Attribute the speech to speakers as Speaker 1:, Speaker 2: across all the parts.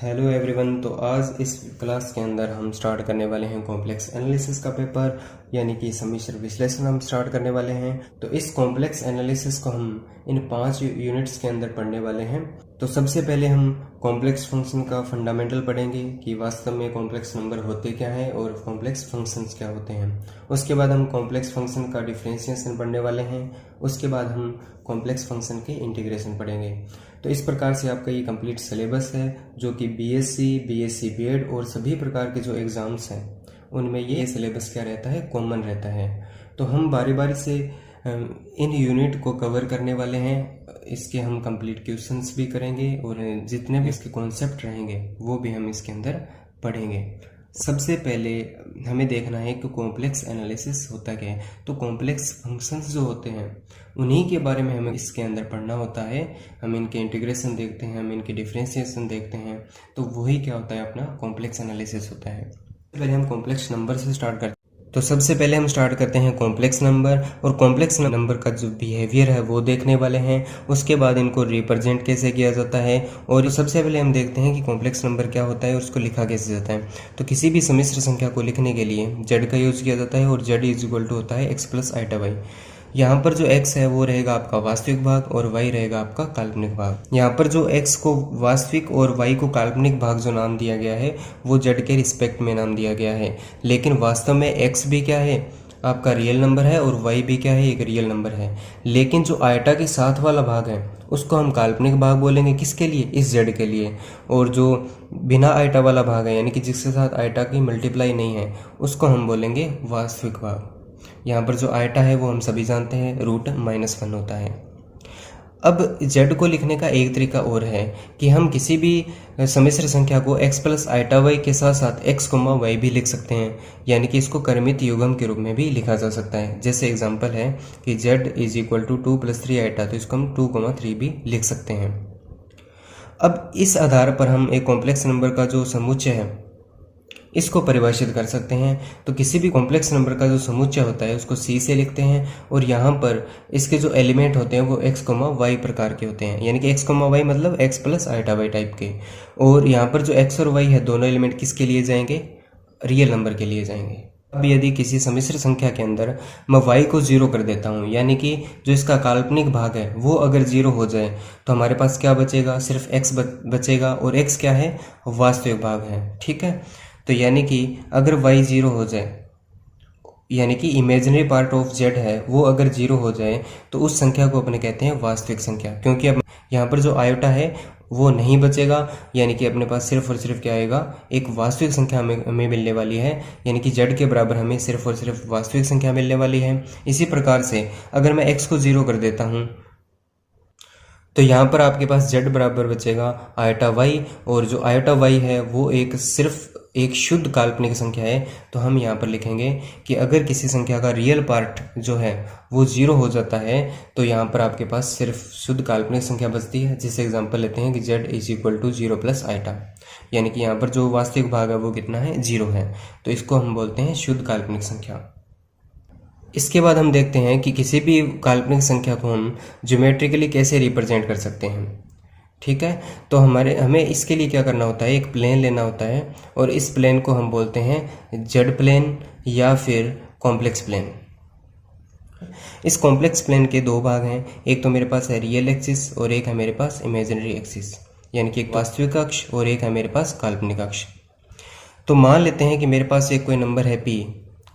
Speaker 1: Hello everyone. तो आज इस क्लास के अंदर हम स्टार्ट करने वाले हैं कॉम्प्लेक्स एनालिसिस का पेपर, यानी कि सम्मिश्र विश्लेषण हम स्टार्ट करने वाले हैं। तो इस कॉम्प्लेक्स एनालिसिस को हम इन 5 यूनिट्स के अंदर पढ़ने वाले हैं। तो सबसे पहले हम कॉम्प्लेक्स फंक्शन का फंडामेंटल पढ़ेंगे कि वास्तव में कॉम्प्लेक्स नंबर होते क्या है और कॉम्प्लेक्स फंक्शंस क्या होते हैं। उसके बाद हम कॉम्प्लेक्स फंक्शन का डिफरेंशिएशन पढ़ने वाले हैं। उसके बाद हम कॉम्प्लेक्स फंक्शन के इंटीग्रेशन पढ़ेंगे। तो इस प्रकार से आपका ये कंप्लीट सिलेबस है, जो कि बीएससी बीएड और सभी प्रकार के जो एग्ज़ाम्स हैं उनमें ये सिलेबस क्या रहता है, कॉमन रहता है। तो हम बारी बारी से इन यूनिट को कवर करने वाले हैं। इसके हम कंप्लीट क्वेश्चंस भी करेंगे और जितने भी इसके कॉन्सेप्ट रहेंगे वो भी हम इसके अंदर पढ़ेंगे। सबसे पहले हमें देखना है कि कॉम्प्लेक्स एनालिसिस होता क्या है। तो कॉम्प्लेक्स फंक्शंस जो होते हैं उन्हीं के बारे में हमें इसके अंदर पढ़ना होता है। हम इनके इंटीग्रेशन देखते हैं, हम इनके डिफरेंशिएशन देखते हैं, तो वही क्या होता है, अपना कॉम्प्लेक्स एनालिसिस होता है। पहले हम कॉम्प्लेक्स नंबर से स्टार्ट करते हैं। तो सबसे पहले हम स्टार्ट करते हैं कॉम्प्लेक्स नंबर, और कॉम्प्लेक्स नंबर का जो बिहेवियर है वो देखने वाले हैं। उसके बाद इनको रिप्रेजेंट कैसे किया जाता है, और सबसे पहले हम देखते हैं कि कॉम्प्लेक्स नंबर क्या होता है और उसको लिखा कैसे जाता है। तो किसी भी सम्मिश्र संख्या को लिखने के लिए जेड का यूज किया जाता है, और जेड इज इक्वल टू होता है एक्स प्लस आइटा वाई। यहाँ पर जो x है वो रहेगा आपका वास्तविक भाग और y रहेगा आपका काल्पनिक भाग। यहाँ पर जो x को वास्तविक और y को काल्पनिक भाग जो नाम दिया गया है वो z के रिस्पेक्ट में नाम दिया गया है, लेकिन वास्तव में x भी क्या है, आपका रियल नंबर है, और y भी क्या है, एक रियल नंबर है। लेकिन जो आयटा के साथ वाला भाग है उसको हम काल्पनिक भाग बोलेंगे, किसके लिए, इस z के लिए। और जो बिना आयटा वाला भाग है, यानी कि जिसके साथ आयटा की मल्टीप्लाई नहीं है, उसको हम बोलेंगे वास्तविक भाग। यहाँ पर जो आयटा है वो हम सभी जानते हैं √-1 होता है। अब z को लिखने का एक तरीका और है कि हम किसी भी सम्मिश्र संख्या को x प्लस आइटा वाई के साथ साथ x, y भी लिख सकते हैं, यानी कि इसको क्रमित युग्म के रूप में भी लिखा जा सकता है। जैसे एग्जांपल है कि z is equal to 2 + 3 iota, तो इसको हम 2, 3 भी लिख सकते हैं। अब इस आधार पर हम एक कॉम्प्लेक्स नंबर का जो समुच्चय है इसको परिभाषित कर सकते हैं। तो किसी भी कॉम्प्लेक्स नंबर का जो समुच्चय होता है उसको C से लिखते हैं, और यहाँ पर इसके जो एलिमेंट होते हैं वो x, y प्रकार के होते हैं, यानी कि x, y मतलब x plus iota y type के। और यहाँ पर जो x और y है दोनों एलिमेंट किसके लिए जाएंगे, रियल नंबर के लिए जाएंगे। अब यदि किसी सम्मिश्र संख्या के अंदर मैं y को 0 कर देता हूँ, यानी कि जो इसका काल्पनिक भाग है वो अगर 0 हो जाए तो हमारे पास क्या बचेगा, सिर्फ x बचेगा, और x क्या है, वास्तविक भाग है। ठीक है, तो यानी कि अगर y 0 हो जाए, यानी कि इमेजिनरी पार्ट ऑफ z है वो अगर 0 हो जाए, तो उस संख्या को अपने कहते हैं वास्तविक संख्या, क्योंकि अब यहाँ पर जो आयोटा है वो नहीं बचेगा, यानी कि अपने पास सिर्फ और सिर्फ क्या आएगा, एक वास्तविक संख्या हमें मिलने वाली है, यानी कि z के बराबर हमें सिर्फ और सिर्फ वास्तविक संख्या मिलने वाली है। इसी प्रकार से अगर मैं x को 0 कर देता हूँ तो यहाँ पर आपके पास z बराबर बचेगा आयोटा y, और जो आयोटा y है वो सिर्फ एक शुद्ध काल्पनिक संख्या है। तो हम यहाँ पर लिखेंगे कि अगर किसी संख्या का रियल पार्ट जो है वो 0 हो जाता है तो यहाँ पर आपके पास सिर्फ शुद्ध काल्पनिक संख्या बचती है। जिसे एग्जांपल लेते हैं कि z is equal to 0 plus iota, यानी कि यहाँ पर जो वास्तविक भाग है वो कितना है, 0 है, तो इसको हम बोलते हैं शुद्ध काल्पनिक संख्या। इसके बाद हम देखते हैं कि किसी भी काल्पनिक संख्या को हम ज्योमेट्रिकली कैसे रिप्रेजेंट कर सकते हैं। ठीक है, तो हमें इसके लिए क्या करना होता है, एक प्लेन लेना होता है, और इस प्लेन को हम बोलते हैं जेड प्लेन या फिर कॉम्प्लेक्स प्लेन। इस कॉम्प्लेक्स प्लेन के 2 भाग हैं, एक तो मेरे पास है रियल एक्सिस और एक है मेरे पास इमेजिनरी एक्सिस, यानी कि एक वास्तविक अक्ष और एक है मेरे पास काल्पनिक अक्ष। तो मान लेते हैं कि मेरे पास एक कोई नंबर है p,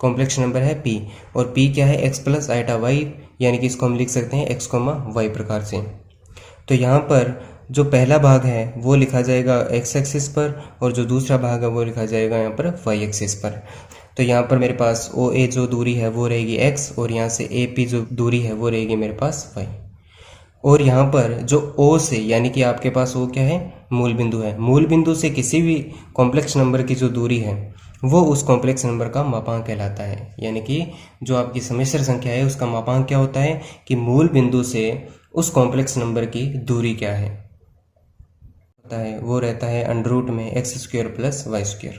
Speaker 1: कॉम्प्लेक्स नंबर है p, और p क्या है, x प्लस आइटा वाई, यानी कि इसको हम लिख सकते हैं x, y प्रकार से। तो यहाँ पर जो पहला भाग है वो लिखा जाएगा x एक्सिस पर, और जो दूसरा भाग है वो लिखा जाएगा यहाँ पर y एक्सिस पर। तो यहाँ पर मेरे पास OA जो दूरी है वो रहेगी x, और यहाँ से AP जो दूरी है वो रहेगी मेरे पास y। और यहाँ पर जो O से, यानी कि आपके पास O क्या है, मूल बिंदु है, मूल बिंदु से किसी भी कॉम्प्लेक्स नंबर की जो दूरी है वो उस कॉम्प्लेक्स नंबर का मापांक कहलाता है। यानी कि जो आपकी सम्मिश्र संख्या है उसका मापांक क्या होता है कि मूल बिंदु से उस कॉम्प्लेक्स नंबर की दूरी क्या है, होता है वो रहता है √x² + y²।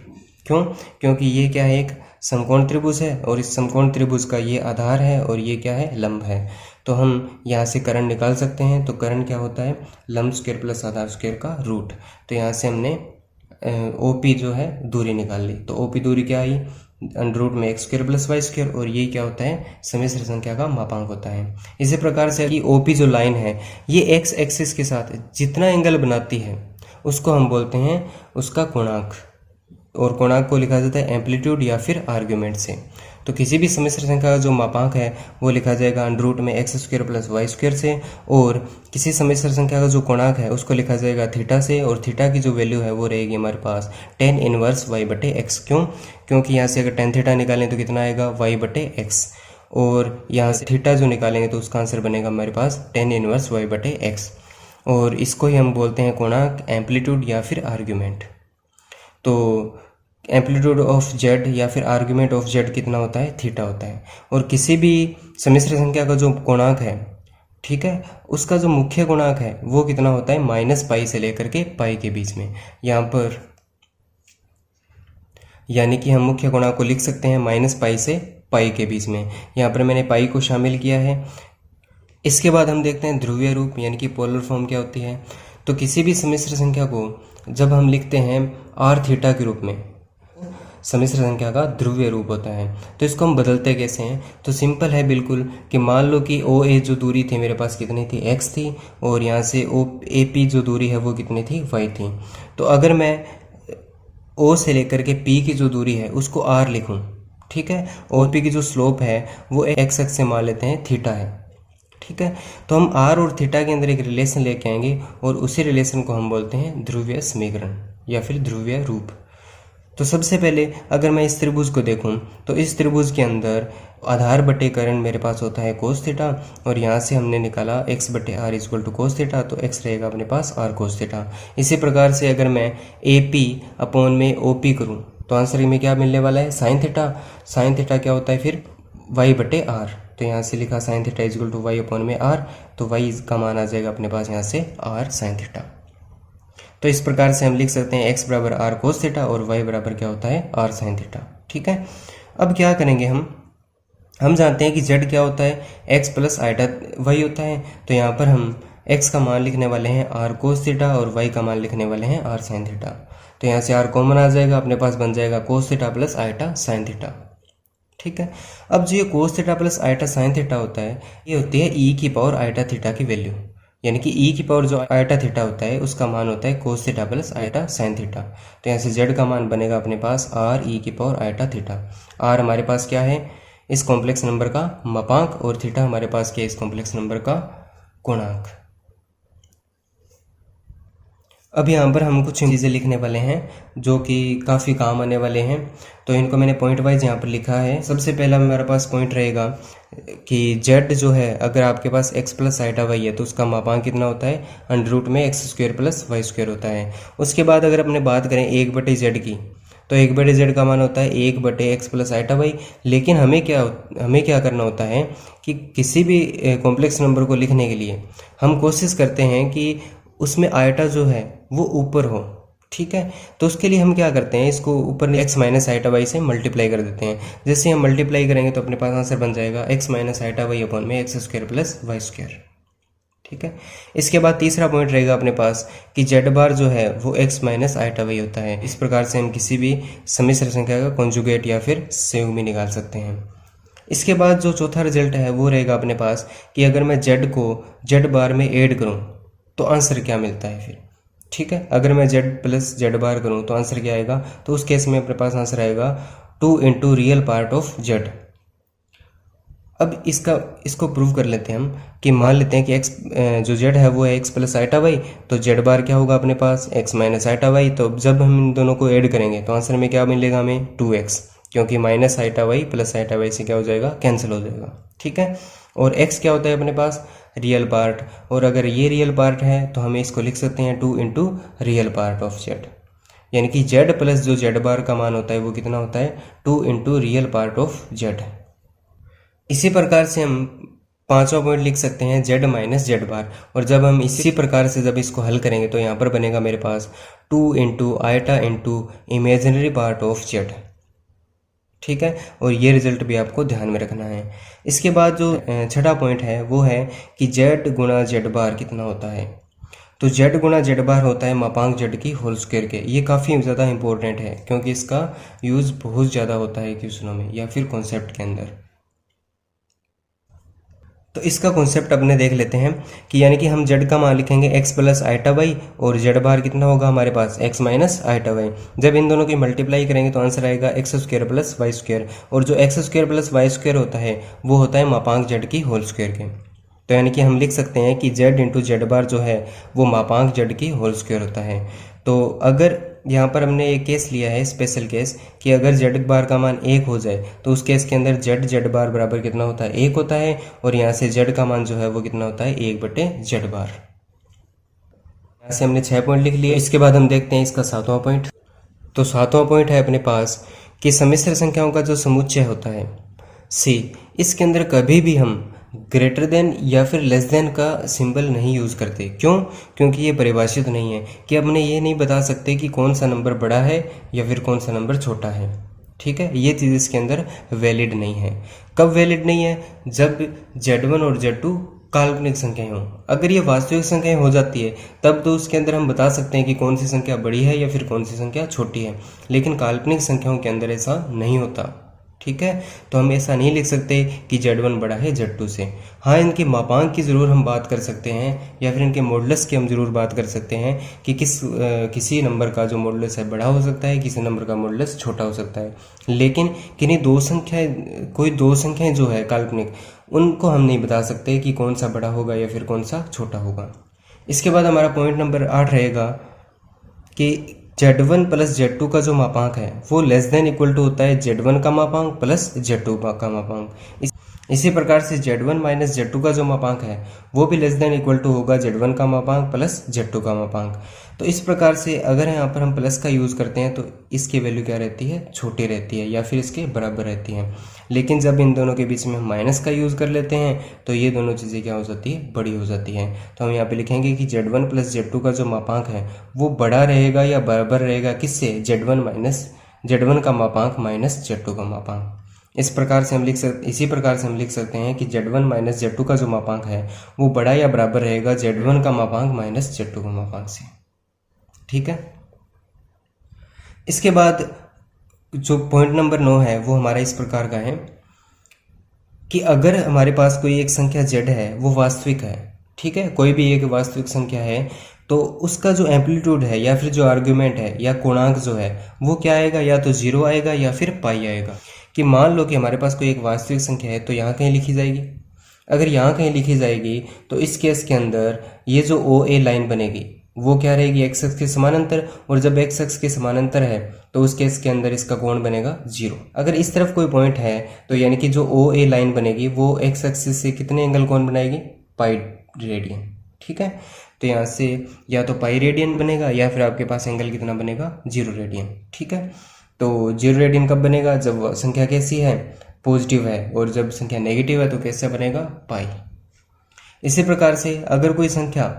Speaker 1: क्यों, क्योंकि ये क्या है, एक समकोण त्रिभुज है, और इस समकोण त्रिभुज का ये आधार है और ये क्या है, लंब है। तो हम यहाँ से कर्ण निकाल सकते हैं। तो कर्ण क्या होता है, लंब स्क्वायर प्लस आधार स्क्वायर का रूट। तो यहाँ से हमने OP जो है दूरी निकाल ली। तो OP दूरी क्या आई, अंडर में x square plus y square, और ये क्या होता है, सम्मिश्र संख्या का मापांक होता है। इसी प्रकार से कि OP जो लाइन है ये x एक्सिस के साथ जितना एंगल बनाती है उसको हम बोलते हैं उसका कोणांक, और कोणांक को लिखा जाता है एम्पलीट्यूड या फिर आर्ग्यूमेंट से। तो किसी भी सम्मिश्र संख्या का जो मापांक है वो लिखा जाएगा अंडर में x square plus y square से, और किसी सम्मिश्र संख्या का जो कोणांक है उसको लिखा जाएगा थीटा से, और थीटा की जो वैल्यू है वो रहेगी हमारे पास tan इनवर्स y बटे एक्स। क्यों, क्योंकि यहाँ से अगर tan थीटा निकालें तो कितना आएगा y बटे एक्स, और यहाँ से थीटा जो निकालेंगे तो उसका आंसर बनेगा हमारे पास tan इनवर्स y बटे एक्स, और इसको ही हम बोलते हैं कोणांक, एम्पलीट्यूड या फिर आर्ग्यूमेंट। तो एम्पलीट्यूड ऑफ जेड या फिर आर्ग्यूमेंट ऑफ जेड कितना होता है, थीटा होता है। और किसी भी सम्मिश्र संख्या का जो कोणांक है, ठीक है, उसका जो मुख्य गुणांक है वो कितना होता है, माइनस पाई से लेकर के पाई के बीच में। यहाँ पर यानी कि हम मुख्य गुणांक को लिख सकते हैं माइनस पाई से पाई के बीच में। यहाँ पर मैंने पाई को शामिल किया है। इसके बाद हम देखते हैं ध्रुवीय रूप यानी कि पोलर फॉर्म क्या होती है। तो किसी भी सम्मिश्र संख्या को जब हम लिखते हैं आर थीटा के रूप में, सम्मिश्र संख्या का ध्रुवीय रूप होता है। तो इसको हम बदलते कैसे हैं, तो सिंपल है बिल्कुल कि मान लो कि OA जो दूरी थी मेरे पास कितनी थी, x थी, और यहाँ से AP जो दूरी है वो कितनी थी, y थी। तो अगर मैं O से लेकर के P की जो दूरी है उसको R लिखूं, ठीक है, और P की जो स्लोप है वो x एक्स से मान लेते हैं थीटा है, ठीक है। तो हम R और थीटा के अंदर एक रिलेशन लेके आएंगे और उसी रिलेशन को हम बोलते हैं ध्रुवीय समीकरण या फिर ध्रुवीय रूप। तो सबसे पहले अगर मैं इस त्रिभुज को देखूं तो इस त्रिभुज के अंदर आधार बटे कर्ण मेरे पास होता है कोस थीटा, और यहाँ से हमने निकाला x बटे r equal to cos theta, तो x रहेगा अपने पास r कोस थीटा। इसी प्रकार से अगर मैं AP अपॉन में OP करूँ तो आंसर में क्या मिलने वाला है, साइन थीटा। साइन थीटा क्या होता है फिर, y बटे आर। तो यहाँ से लिखा sine theta equal to y upon में r, तो y का मान आ जाएगा अपने पास यहाँ से r साइन थीटा। तो इस प्रकार से हम लिख सकते हैं x बराबर आर कोस थीटा और y बराबर क्या होता है, आर साइन थीटा, ठीक है। अब क्या करेंगे हम जानते हैं कि z क्या होता है, x प्लस आइटा y होता है। तो यहाँ पर हम x का मान लिखने वाले हैं आर कोस थीटा और y का मान लिखने वाले हैं आर साइन थीटा। तो यहाँ से r कॉमन आ जाएगा, अपने पास बन जाएगा cos theta plus iota sine theta, ठीक है। अब जो ये cos theta plus iota sine theta होता है ये होती है e की पावर आइटा थीटा की वैल्यू, यानी कि e की पावर जो आइटा थीटा होता है उसका मान होता है cos theta plus iota sine theta. तो यहाँ से z का मान बनेगा अपने पास r e की पावर आइटा थीटा। r हमारे पास क्या है, इस कॉम्प्लेक्स नंबर का मापांक, और थीटा हमारे पास क्या है, इस कॉम्प्लेक्स नंबर का कोणांक। अब यहाँ पर हम कुछ चीज़ें लिखने वाले हैं जो कि काफ़ी काम आने वाले हैं, तो इनको मैंने पॉइंट वाइज यहाँ पर लिखा है। सबसे पहला मेरे पास पॉइंट रहेगा कि z जो है अगर आपके पास x प्लस आइटा वाई है तो उसका मापांक कितना होता है, अंडर रूट में x square plus y square होता है। उसके बाद अगर अपने बात करें 1/z की, तो 1/z का मान होता है 1/x प्लस आइटा वाई। लेकिन हमें क्या करना होता है कि किसी भी कॉम्प्लेक्स नंबर को लिखने के लिए हम कोशिश करते हैं कि उसमें आइटा जो है वो ऊपर हो, ठीक है। तो उसके लिए हम क्या करते हैं, इसको ऊपर x माइनस आइटा वाई से मल्टीप्लाई कर देते हैं। जैसे हम मल्टीप्लाई करेंगे तो अपने पास आंसर बन जाएगा x minus iota y upon में x square plus y square, ठीक है। इसके बाद तीसरा पॉइंट रहेगा अपने पास कि z बार जो है वो x माइनस आइटा वाई होता है। इस प्रकार से हम किसी भी सम्मिश्र संख्या का कॉन्जुगेट या फिर संयुग्मी निकाल सकते हैं। इसके बाद जो चौथा रिजल्ट है वो रहेगा अपने पास कि अगर मैं z को z बार में ऐड करूँ तो आंसर क्या मिलता है फिर, ठीक है। अगर मैं z प्लस z बार करूँ तो आंसर क्या आएगा, तो उस केस में अपने पास आंसर आएगा 2 into real part of z। अब इसको प्रूव कर लेते हैं हम कि मान लेते हैं कि x जो z है वो है x प्लस आइटा वाई, तो z बार क्या होगा अपने पास x माइनस आइटा वाई। तो जब हम इन दोनों को ऐड करेंगे तो आंसर में क्या मिलेगा हमें 2x, क्योंकि minus iota y plus iota y से क्या हो जाएगा, कैंसिल हो जाएगा, ठीक है। और x क्या होता है अपने पास, रियल पार्ट, और अगर ये रियल पार्ट है तो हमें इसको लिख सकते हैं 2 into real part of z, यानी कि z प्लस जो z बार का मान होता है वो कितना होता है, 2 into real part of z। इसी प्रकार से हम पांचवा पॉइंट लिख सकते हैं z माइनस z बार, और जब हम इसी प्रकार से जब इसको हल करेंगे तो यहाँ पर बनेगा मेरे पास 2 into iota into imaginary part of z, ठीक है। और ये रिजल्ट भी आपको ध्यान में रखना है। इसके बाद जो छठा पॉइंट है वो है कि z गुणा z बार कितना होता है। तो z गुणा z बार होता है मापांक z की होल स्क्वायर के। ये काफ़ी ज़्यादा इंपॉर्टेंट है क्योंकि इसका यूज़ बहुत ज़्यादा होता है क्वेश्चनों में या फिर कॉन्सेप्ट के अंदर। तो इसका कॉन्सेप्ट अपने देख लेते हैं कि यानी कि हम z का मान लिखेंगे x प्लस आइटा वाई और z बार कितना होगा हमारे पास x माइनस आइटा वाई। जब इन दोनों की मल्टीप्लाई करेंगे तो आंसर आएगा x square plus y square, और जो x square plus y square होता है वो होता है मापांक z की होल स्क्वायर के। तो यानी कि हम लिख सकते हैं कि z इंटू जेड बार जो है वो मापांक z की होल स्क्वायर होता है। तो अगर यहाँ पर हमने एक केस लिया है स्पेशल केस कि अगर z बार का मान 1 हो जाए तो उस केस के अंदर z बार बराबर कितना होता है 1 होता है, और यहाँ से z का मान जो है वो कितना होता है 1/z बार। यहाँ से हमने 6 पॉइंट लिख लिए। इसके बाद हम देखते हैं इसका 7वां पॉइंट। तो 7वां पॉइंट है अपने पास कि सम्मिश्र संख्याओं का जो समुच्चय होता है C, इसके अंदर कभी भी हम ग्रेटर देन या फिर लेस देन का सिंबल नहीं यूज़ करते। क्यों? क्योंकि ये परिभाषित नहीं है कि अपने ये नहीं बता सकते कि कौन सा नंबर बड़ा है या फिर कौन सा नंबर छोटा है। ठीक है, ये चीज़ इसके अंदर वैलिड नहीं है। कब वैलिड नहीं है? जब z1 और z2 काल्पनिक संख्याएं हों। अगर ये वास्तविक संख्याएं हो जाती है तब तो उसके अंदर हम बता सकते हैं कि कौन सी संख्या बड़ी है या फिर कौन सी संख्या छोटी है, लेकिन काल्पनिक संख्याओं के अंदर ऐसा नहीं होता। ठीक है, तो हम ऐसा नहीं लिख सकते कि z1 बड़ा है z2 से। हाँ, इनके मापांक की ज़रूर हम बात कर सकते हैं या फिर इनके मॉडुलस की हम ज़रूर बात कर सकते हैं कि किसी नंबर का जो मॉडुलस है बड़ा हो सकता है, किसी नंबर का मॉडुलस छोटा हो सकता है, लेकिन किन्हीं कोई दो संख्याएं जो है काल्पनिक, उनको हम नहीं बता सकते कि कौन सा बड़ा होगा या फिर कौन सा छोटा होगा। इसके बाद हमारा पॉइंट नंबर 8 रहेगा कि z1 प्लस z2 का जो मापांक है वो लेस देन इक्वल टू होता है z1 का मापांक प्लस z2 का मापांक। इसी प्रकार से z1 माइनस z2 का जो मापांक है वो भी लेस देन इक्वल टू होगा z1 का मापांक प्लस z2 का मापांक। तो इस प्रकार से अगर यहाँ पर हम प्लस का यूज़ करते हैं तो इसकी वैल्यू क्या रहती है? छोटी रहती है या फिर इसके बराबर रहती है। लेकिन जब इन दोनों के बीच में हम माइनस का यूज़ कर लेते हैं तो ये दोनों चीज़ें क्या हो जाती है? बड़ी हो जाती हैं। तो हम यहाँ पे लिखेंगे कि z1 प्लस z2 का जो मापांक है वो बड़ा रहेगा या बराबर रहेगा किससे? z1 का मापांक माइनस z2 का मापांक। इसी प्रकार से हम लिख सकते हैं कि z1 माइनस z2 का जो मापांक है वो बड़ा या बराबर रहेगा z1 का मापांक माइनस z2 का मापांक से। ठीक है, इसके बाद जो पॉइंट नंबर 9 है वो हमारा इस प्रकार का है कि अगर हमारे पास कोई एक संख्या z है वो वास्तविक है, ठीक है, कोई भी एक वास्तविक संख्या है, तो उसका जो एम्पलीट्यूड है या फिर जो आर्ग्यूमेंट है या पूर्णांक जो है वो क्या आएगा? या तो 0 आएगा या फिर पाई आएगा। कि मान लो कि हमारे पास कोई एक वास्तविक संख्या है तो यहाँ कहीं लिखी जाएगी। अगर यहाँ कहीं लिखी जाएगी तो इस केस के अंदर ये जो OA लाइन बनेगी वो क्या रहेगी? एक्स एक्स के समानांतर, और जब एक्स एक्स के समानांतर है तो उस केस के अंदर इसका कोण बनेगा 0। अगर इस तरफ कोई पॉइंट है तो यानी कि जो OA लाइन बनेगी वो एक्स एक्सिस से कितने एंगल कोण बनाएगी? Pi radian. ठीक है, तो यहाँ से या तो पाई रेडियन बनेगा या फिर आपके पास एंगल कितना बनेगा? 0 रेडियन। ठीक है, तो 0 रेडियन कब बनेगा? जब संख्या कैसी है? पॉजिटिव है, और जब संख्या नेगेटिव है तो कैसे बनेगा? पाई। इसी प्रकार से अगर कोई संख्या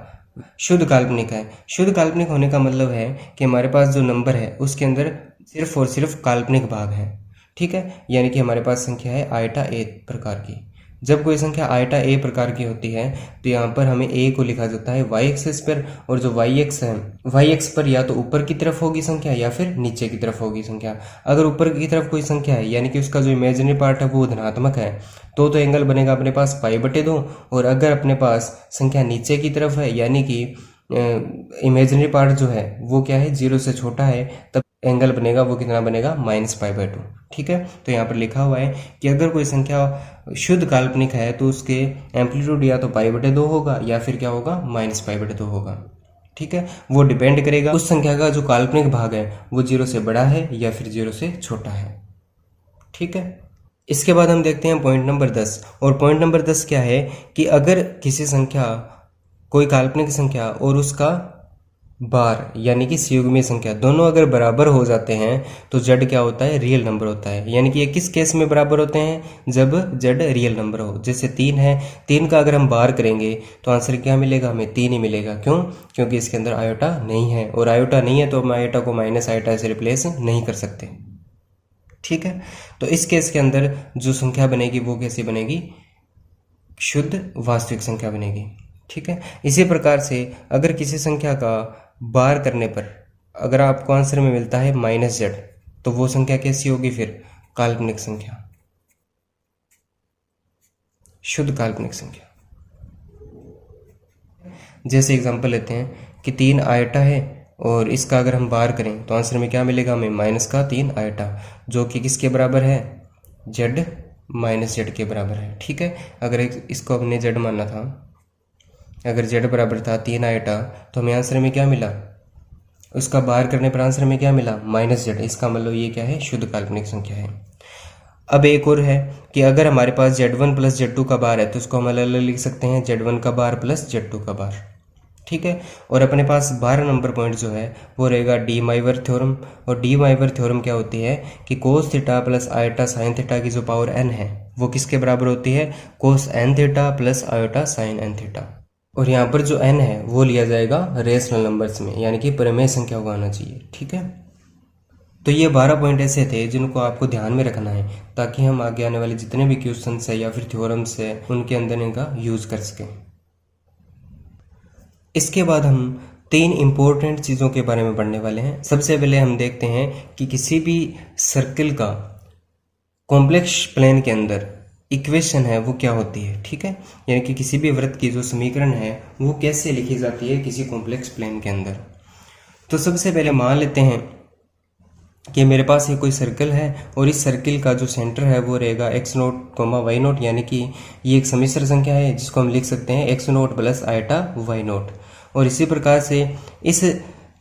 Speaker 1: शुद्ध काल्पनिक है, शुद्ध काल्पनिक होने का मतलब है कि हमारे पास जो नंबर है उसके अंदर सिर्फ और सिर्फ काल्पनिक भाग है। ठीक है, यानी कि हमारे पास संख्या है आइटा ए प्रकार की। जब कोई संख्या आइटा ए प्रकार की होती है तो यहाँ पर हमें ए को लिखा जाता है वाई एक्सिस पर, और जो वाई एक्स है, वाई एक्स पर या तो ऊपर की तरफ होगी संख्या या फिर नीचे की तरफ होगी संख्या। अगर ऊपर की तरफ कोई संख्या है यानी कि उसका जो इमेजिनरी पार्ट है वो धनात्मक है तो एंगल बनेगा अपने पास π/2, और अगर अपने पास संख्या नीचे की तरफ है यानी कि इमेजिनरी पार्ट जो है वो क्या है? 0 से छोटा है, तब एंगल बनेगा वो कितना बनेगा? -π/2। ठीक है, तो यहाँ पर लिखा हुआ है कि अगर कोई संख्या शुद्ध काल्पनिक है तो उसके एम्पलीट्यूड या तो π/2 होगा या फिर क्या होगा? -π/2 होगा। ठीक है, वो डिपेंड करेगा उस संख्या का जो काल्पनिक भाग है वो 0 से बड़ा है या फिर 0 से छोटा है। ठीक है, इसके बाद हम देखते हैं पॉइंट नंबर 10। और पॉइंट नंबर 10 क्या है कि अगर किसी संख्या, कोई काल्पनिक संख्या और उसका बार यानी कि संयुग्मी संख्या दोनों अगर बराबर हो जाते हैं तो z क्या होता है? रियल नंबर होता है। यानी कि ये किस केस में बराबर होते हैं? जब z रियल नंबर हो। जैसे 3 है, 3 का अगर हम बार करेंगे तो आंसर क्या मिलेगा? हमें 3 ही मिलेगा। क्यों? क्योंकि इसके अंदर आयोटा नहीं है, और आयोटा नहीं है तो हम आयोटा को माइनस आयोटा से रिप्लेस नहीं कर सकते। ठीक है, तो इस केस के अंदर जो संख्या बनेगी वो कैसी बनेगी? शुद्ध वास्तविक संख्या बनेगी। ठीक है। इसी प्रकार से अगर किसी संख्या का बार करने पर अगर आपको आंसर में मिलता है -z, तो वो संख्या कैसी होगी फिर? काल्पनिक संख्या, शुद्ध काल्पनिक संख्या। जैसे एग्जांपल लेते हैं कि 3 आयटा है और इसका अगर हम बार करें तो आंसर में क्या मिलेगा हमें? -3 आयटा, जो कि किसके बराबर है? z -z के बराबर है। ठीक है। अगर इसको हमने z मानना था, अगर z बराबर था 3 आयटा, तो हमें आंसर में क्या मिला? उसका बार करने पर आंसर में क्या मिला? -z। इसका मतलब ये क्या है? शुद्ध काल्पनिक संख्या है। अब एक और है कि अगर हमारे पास z1 प्लस z2 का बार है तो उसको हम अलग अलग लिख सकते हैं, z1 का बार प्लस z2 का बार। ठीक है। और अपने पास 12 नंबर पॉइंट जो है वो रहेगा डी माइवर थ्योरम। और डी माइवर थ्योरम क्या होती है कि कोस theta plus iota sine theta की जो पावर n है वो किसके बराबर होती है? कोस n theta plus iota sine n theta. और यहाँ पर जो n है वो लिया जाएगा रेशनल नंबर्स में, यानी कि परिमेय संख्या को आना चाहिए। ठीक है। तो ये 12 पॉइंट ऐसे थे जिनको आपको ध्यान में रखना है ताकि हम आगे आने वाले जितने भी क्वेश्चंस है या फिर थ्योरम्स है उनके अंदर इनका यूज कर सकें। इसके बाद हम 3 इंपॉर्टेंट चीज़ों के बारे में पढ़ने वाले हैं। सबसे पहले हम देखते हैं कि किसी भी सर्कल का कॉम्प्लेक्स प्लेन के अंदर इक्वेशन है वो क्या होती है। ठीक है। यानी कि किसी भी वृत्त की जो समीकरण है वो कैसे लिखी जाती है किसी कॉम्प्लेक्स प्लेन के अंदर। तो सबसे पहले मान लेते हैं कि मेरे पास ये कोई सर्कल है और इस सर्कल का जो सेंटर है वो रहेगा x0, y0, यानी कि ये एक सम्मिश्र संख्या है जिसको हम लिख सकते हैं x0 प्लस आयटा y0। और इसी प्रकार से इस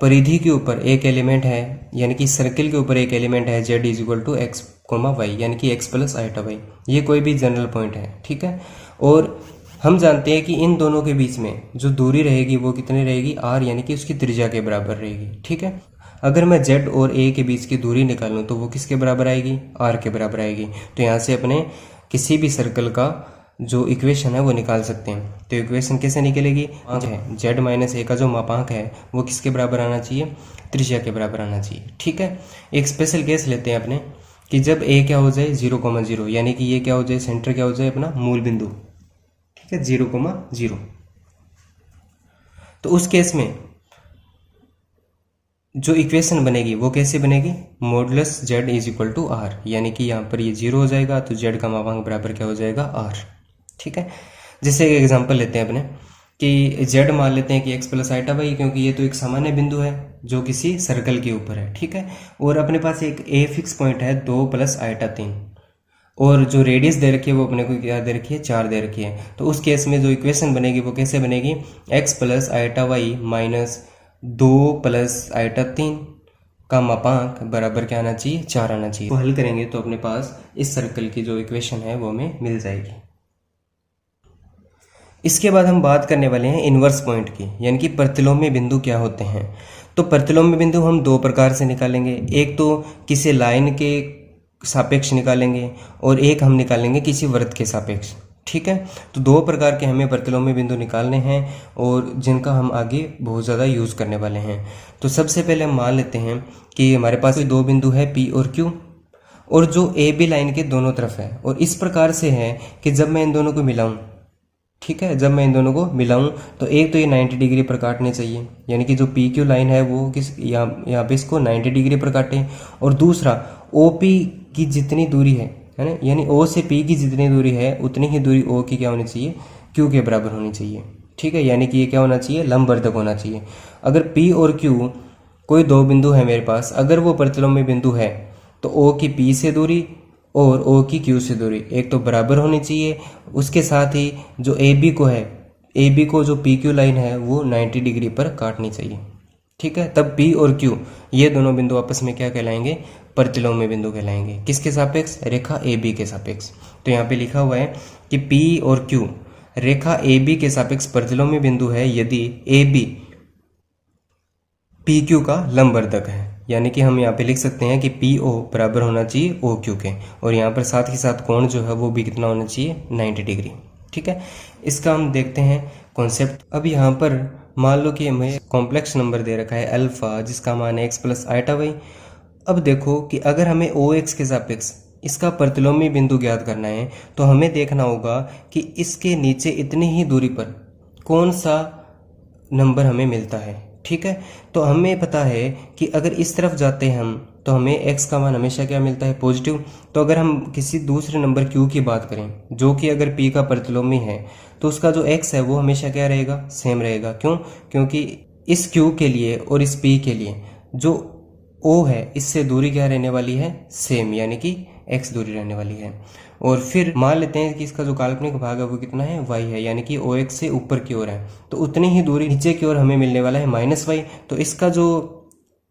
Speaker 1: परिधि के ऊपर एक एलिमेंट है, यानी कि सर्कल के ऊपर एक एलिमेंट है z is to x, y, यानी कि x प्लस आयटा y। ये कोई भी जनरल पॉइंट है। ठीक है। और हम जानते हैं कि इन दोनों के बीच में जो दूरी रहेगी वो कितनी रहेगी? r, यानी कि उसकी त्रिज्या के बराबर रहेगी। ठीक है। अगर मैं z और a के बीच की दूरी निकालूं तो वो किसके बराबर आएगी? r के बराबर आएगी। तो यहाँ से अपने किसी भी सर्कल का जो इक्वेशन है वो निकाल सकते हैं। तो इक्वेशन कैसे निकलेगी? z माइनस a का जो मापांक है वो किसके बराबर आना चाहिए? त्रिज्या के बराबर आना चाहिए। ठीक है। एक स्पेशल केस लेते हैं अपने कि जब a क्या हो जाए 0,0, यानी कि ये क्या हो जाए? सेंटर क्या हो जाए? अपना मूल बिंदु। ठीक है, 0,0। तो उस केस में जो इक्वेशन बनेगी वो कैसे बनेगी? Modulus z is equal to r, यानी कि यहाँ पर ये 0 हो जाएगा तो z का मापांक बराबर क्या हो जाएगा? r। ठीक है। जैसे एक एग्जांपल लेते हैं अपने कि z मान लेते हैं कि x प्लस आयटा y, क्योंकि ये तो एक सामान्य बिंदु है जो किसी सर्कल के ऊपर है। ठीक है। और अपने पास एक a फिक्स पॉइंट है 2 प्लस आयटा 3, और जो रेडियस दे रखी है वो अपने को क्या दे रखी है? 4 दे रखी है। तो उस केस में जो इक्वेशन बनेगी वो कैसे बनेगी? x plus eta y minus 2 plus eta 3 का मापांक बराबर क्या आना चाहिए? 4 आना चाहिए। तो हल करेंगे तो अपने पास इस सर्कल की जो इक्वेशन है वो हमें मिल जाएगी। इसके बाद हम बात करने वाले हैं इन्वर्स पॉइंट की, यानी कि प्रतिलोम्य बिंदु क्या होते हैं। तो प्रतिलोम्य बिंदु हम 2 प्रकार से निकालेंगे। एक तो किसी लाइन के सापेक्ष निकालेंगे और एक हम निकालेंगे किसी वृत्त के सापेक्ष। ठीक है। तो 2 प्रकार के हमें प्रतिलोम्य बिंदु निकालने हैं और जिनका हम आगे बहुत ज़्यादा यूज़ करने वाले हैं। तो सबसे पहले हम मान लेते हैं कि हमारे पास 2 बिंदु है P और Q, और जो ए बी लाइन के दोनों तरफ है। और इस प्रकार से है कि जब मैं इन दोनों को मिलाऊं, ठीक है, जब मैं इन दोनों को मिलाऊं तो एक तो ये 90 डिग्री पर काटने चाहिए, यानी कि जो पी क्यू लाइन है वो किस यहाँ पे इसको 90 डिग्री पर काटे। और दूसरा ओ पी की जितनी दूरी है ना, यानी ओ से पी की जितनी दूरी है उतनी ही दूरी ओ की क्या होनी चाहिए? क्यू के बराबर होनी चाहिए। ठीक है। यानी कि ये क्या होना चाहिए? लंबवर्धक होना चाहिए। अगर पी और क्यू कोई 2 बिंदु है मेरे पास, अगर वो प्रतिलोम्य बिंदु है तो ओ की पी से दूरी और ओ की क्यू से दूरी एक तो बराबर होनी चाहिए। उसके साथ ही जो ए बी को है, ए बी को जो पी क्यू लाइन है वो 90 डिग्री पर काटनी चाहिए। ठीक है। तब पी और क्यू ये दोनों बिंदु आपस में क्या कहलाएंगे? प्रतिलोम्य बिंदु कहलाएंगे। किसके सापेक्ष? रेखा ए बी के सापेक्ष। तो यहाँ पे लिखा हुआ है कि पी और क्यू रेखा ए बी के सापेक्ष प्रतिलोम्य बिंदु है यदि ए बी पी क्यू का लंबवर्धक है। यानी कि हम यहाँ पे लिख सकते हैं कि पी ओ बराबर होना चाहिए ओ क्यू के, और यहाँ पर साथ ही साथ कोण जो है वो भी कितना होना चाहिए? 90 डिग्री। ठीक है। इसका हम देखते हैं कॉन्सेप्ट। अब यहाँ पर मान लो कि हमें कॉम्प्लेक्स नंबर दे रखा है अल्फा, जिसका मान है x प्लस आयटा वाई। अब देखो कि अगर हमें ओ एक्स के सापेक्ष इसका प्रतिलोम्य बिंदु ज्ञात करना है तो हमें देखना होगा कि इसके नीचे इतनी ही दूरी पर कौन सा नंबर हमें मिलता है। ठीक है, तो हमें पता है कि अगर इस तरफ जाते हैं हम तो हमें x का मान हमेशा क्या मिलता है, पॉजिटिव। तो अगर हम किसी दूसरे नंबर q की बात करें जो कि अगर p का प्रतिलोमी है तो उसका जो x है वो हमेशा क्या रहेगा, सेम रहेगा। क्यों? क्योंकि इस q के लिए और इस p के लिए जो o है इससे दूरी क्या रहने वाली है, सेम, यानी कि x दूरी रहने वाली है। और फिर मान लेते हैं कि इसका जो काल्पनिक भाग है वो कितना है, y है, यानी कि OX से ऊपर की ओर है, तो उतनी ही दूरी नीचे की ओर हमें मिलने वाला है -y। तो इसका जो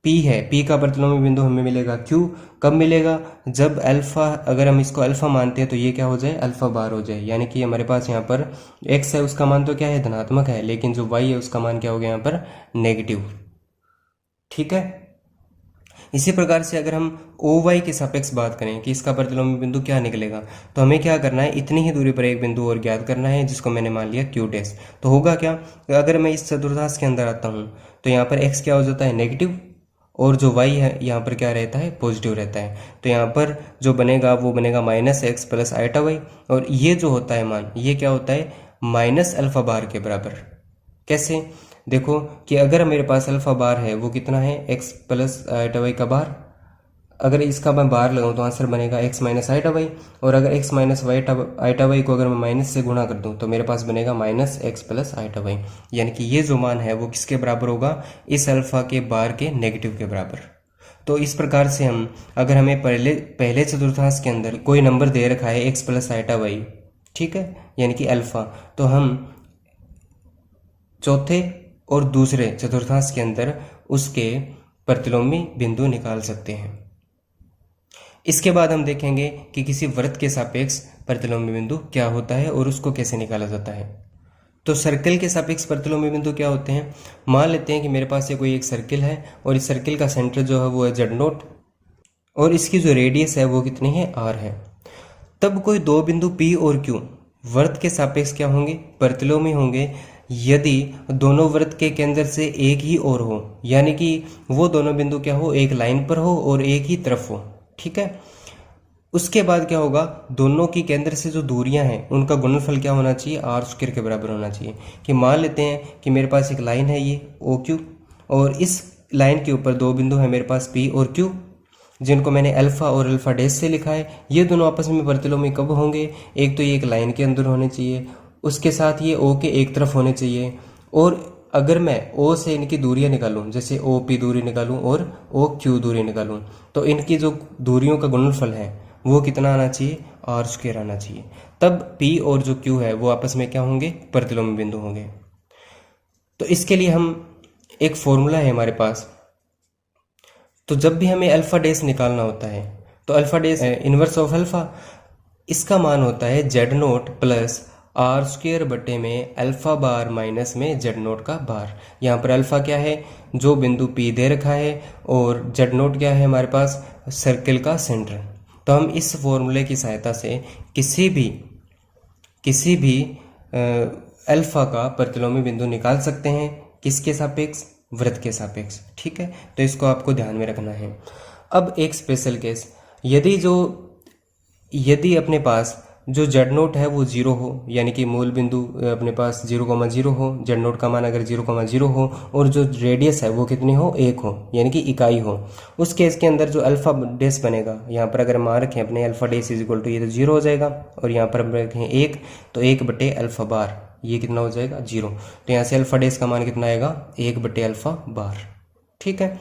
Speaker 1: P है, P का प्रतिलोमी बिंदु हमें मिलेगा Q। कब मिलेगा? जब अल्फा, अगर हम इसको अल्फा मानते हैं तो ये क्या हो जाए, अल्फा बार हो जाए, यानी कि हमारे पास यहाँ पर x है उसका मान तो क्या है, धनात्मक है, लेकिन जो y है उसका मान क्या हो गया यहाँ पर, नेगेटिव। ठीक है, इसी प्रकार से अगर हम OY के सापेक्ष बात करें कि इसका प्रतिलोमी बिंदु क्या निकलेगा, तो हमें क्या करना है, इतनी ही दूरी पर एक बिंदु और ज्ञात करना है जिसको मैंने मान लिया Q डैश। तो होगा क्या, अगर मैं इस चतुर्थांश के अंदर आता हूँ तो यहाँ पर x क्या हो जाता है, नेगेटिव, और जो y है यहाँ पर क्या रहता है, पॉजिटिव रहता है। तो यहाँ पर जो बनेगा वो बनेगा -x प्लस आइटा y, और ये जो होता है मान, ये क्या होता है, -अल्फा बार के बराबर। कैसे? देखो कि अगर मेरे पास अल्फा बार है वो कितना है, x प्लस आइटा वाई का बार। अगर इसका मैं बार लगाऊं तो आंसर बनेगा x माइनस आइटा वाई, और अगर x माइनस आइटा वाई को अगर मैं माइनस से गुणा कर दूं तो मेरे पास बनेगा -x प्लस आइटा वाई, यानी कि ये जो मान है वो किसके बराबर होगा, इस अल्फा के बार के नेगेटिव के बराबर। तो इस प्रकार से हम, अगर हमें पहले चतुर्थांश के अंदर कोई नंबर दे रखा है x प्लस आइटा वाई, ठीक है, यानी कि अल्फा, तो हम चौथे और दूसरे चतुर्थांश के अंदर उसके प्रतिलोमी बिंदु निकाल सकते हैं। इसके बाद हम देखेंगे कि किसी वृत्त के सापेक्ष प्रतिलोमी बिंदु क्या होता है और उसको कैसे निकाला जाता है। तो सर्कल के सापेक्ष प्रतिलोमी बिंदु क्या होते हैं? मान लेते हैं कि मेरे पास ये कोई एक सर्किल है और इस सर्किल का सेंटर जो है वो है z0, और इसकी जो रेडियस है वो कितनी है, r है। तब कोई दो बिंदु P और Q वृत्त के सापेक्ष क्या होंगे, प्रतिलोमी होंगे, यदि दोनों वृत्त के केंद्र से एक ही ओर हो, यानी कि वो दोनों बिंदु क्या हो, एक लाइन पर हो और एक ही तरफ हो। ठीक है, उसके बाद क्या होगा, दोनों की केंद्र से जो दूरियां हैं उनका गुणनफल क्या होना चाहिए, आर स्क्वायर के बराबर होना चाहिए। कि मान लेते हैं कि मेरे पास एक लाइन है ये OQ, और इस लाइन के ऊपर दो बिंदु है मेरे पास P और Q, जिनको मैंने अल्फा और अल्फा डैश से लिखा है। ये दोनों आपस में प्रतिलोमी कब होंगे, एक तो ये एक लाइन के अंदर होने चाहिए, उसके साथ ये O के एक तरफ होने चाहिए, और अगर मैं O से इनकी दूरियां निकालूं, जैसे OP दूरी निकालूं और OQ दूरी निकालूं, तो इनकी जो दूरियों का गुणनफल है वो कितना आना चाहिए, आर स्क्वायर आना चाहिए। तब P और जो Q है वो आपस में क्या होंगे, प्रतिलोमी बिंदु होंगे। तो इसके लिए हम एक फॉर्मूला है हमारे पास, तो जब भी हमें अल्फा डैश निकालना होता है तो alpha dash inverse of alpha, इसका मान होता है z0 प्लस आर स्क्वायर बटे में अल्फा बार माइनस में z0 का बार। यहाँ पर अल्फा क्या है, जो बिंदु P दे रखा है, और z0 क्या है हमारे पास, सर्किल का सेंटर। तो हम इस फॉर्मूले की सहायता से किसी भी अल्फा का प्रतिलोमी बिंदु निकाल सकते हैं, किसके सापेक्ष, वृत्त के सापेक्ष। ठीक है, तो इसको आपको ध्यान में रखना है। अब एक स्पेशल केस, यदि अपने पास जो z0 है वो 0 हो, यानी कि मूल बिंदु अपने पास 0,0 हो, z0 का मान अगर 0,0 हो, और जो रेडियस है वो कितनी हो, 1 हो, यानी कि इकाई हो, उस केस के अंदर जो अल्फा डैश बनेगा, यहाँ पर अगर मान रखें अपने alpha dash is equal to, ये तो 0 हो जाएगा, और यहाँ पर रखें 1, तो 1 बटे अल्फा बार, ये कितना हो जाएगा, 0। तो यहाँ से अल्फा डैश का मान कितना आएगा, 1 बटे अल्फा बार। ठीक है,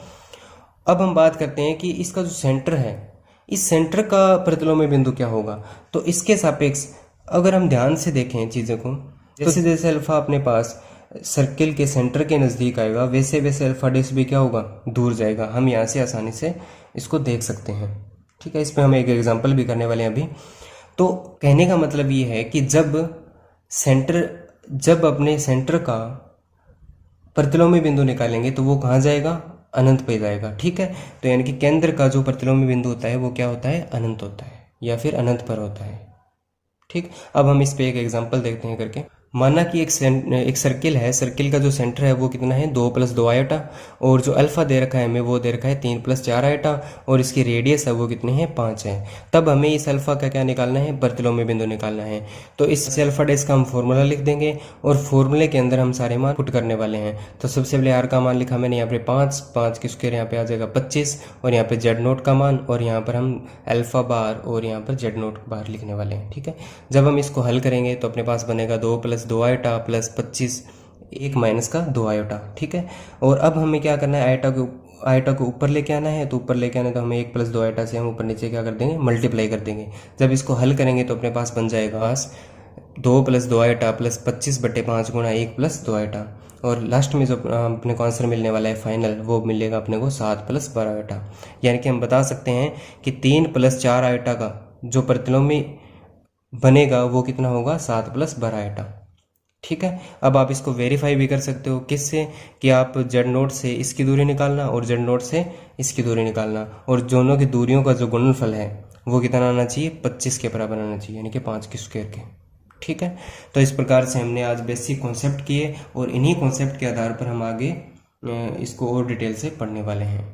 Speaker 1: अब हम बात करते हैं कि इसका जो सेंटर है, इस सेंटर का प्रतिलोमी बिंदु क्या होगा। तो इसके सापेक्ष अगर हम ध्यान से देखें चीज़ों को, जैसे जैसे अल्फा अपने पास सर्किल के सेंटर के नज़दीक आएगा, वैसे वैसे अल्फा डैश भी क्या होगा, दूर जाएगा। हम यहाँ से आसानी से इसको देख सकते हैं। ठीक है, इस पर हम एक एग्जाम्पल भी करने वाले हैं अभी। तो कहने का मतलब ये है कि जब अपने सेंटर का प्रतिलोमी बिंदु निकालेंगे तो वो कहाँ जाएगा, अनंत पे जाएगा। ठीक है, तो यानी कि केंद्र का जो प्रतिलोमी बिंदु होता है वो क्या होता है, अनंत होता है, या फिर अनंत पर होता है। ठीक, अब हम इस पे एक एग्जांपल देखते हैं करके। माना कि एक सर्किल है, सर्किल का जो सेंटर है वो कितना है 2 + 2 आयोटा, और जो अल्फा दे रखा है हमें वो दे रखा है 3 + 4 आयोटा, और इसकी रेडियस है वो कितनी है 5 है। तब हमें इस अल्फा का क्या निकालना है, प्रतिलोमी बिंदु निकालना है। तो इस अल्फा डैश का हम फॉर्मूला लिख देंगे और फॉर्मूले के अंदर हम सारे मान पुट करने वाले हैं। तो सबसे पहले आर का मान लिखा मैंने यहाँ पे 5 की स्क्वायर यहाँ पे आ जाएगा 25, और यहाँ पे जेड नोट का मान, और यहाँ पर हम अल्फा बार और यहाँ पर जेड नोट बार लिखने वाले हैं। ठीक है, जब हम इसको हल करेंगे तो अपने पास बनेगा 2 + 2 आयोटा प्लस 25 1 माइनस का 2 आयोटा। ठीक है, और अब हमें क्या करना है, आयोटा को ऊपर लेके आना है। तो ऊपर लेके आना है तो हमें 1 + 2 आयोटा से हम ऊपर नीचे क्या कर देंगे, मल्टीप्लाई कर देंगे। जब इसको हल करेंगे तो अपने पास बन जाएगा 2 + 2 आयोटा प्लस 25/5 गुणा 1 + 2 आयोटा, और लास्ट में जो अपने को आंसर मिलने वाला है फाइनल, वो मिलेगा अपने को 7 + 12 आयोटा। यानी कि हम बता सकते हैं कि 3 + 4 आयोटा का जो प्रतिलोमी बनेगा वो कितना होगा, 7 + 12 आयोटा। ठीक है, अब आप इसको वेरीफाई भी कर सकते हो किससे, कि आप जेड नोट से इसकी दूरी निकालना और जेड नोट से इसकी दूरी निकालना, और दोनों की दूरियों का जो गुणनफल है वो कितना आना चाहिए, 25 के बराबर आना चाहिए, यानी कि 5 की स्क्वायर के। ठीक है, तो इस प्रकार से हमने आज बेसिक कॉन्सेप्ट किए, और इन्हीं कॉन्सेप्ट के आधार पर हम आगे इसको और डिटेल से पढ़ने वाले हैं।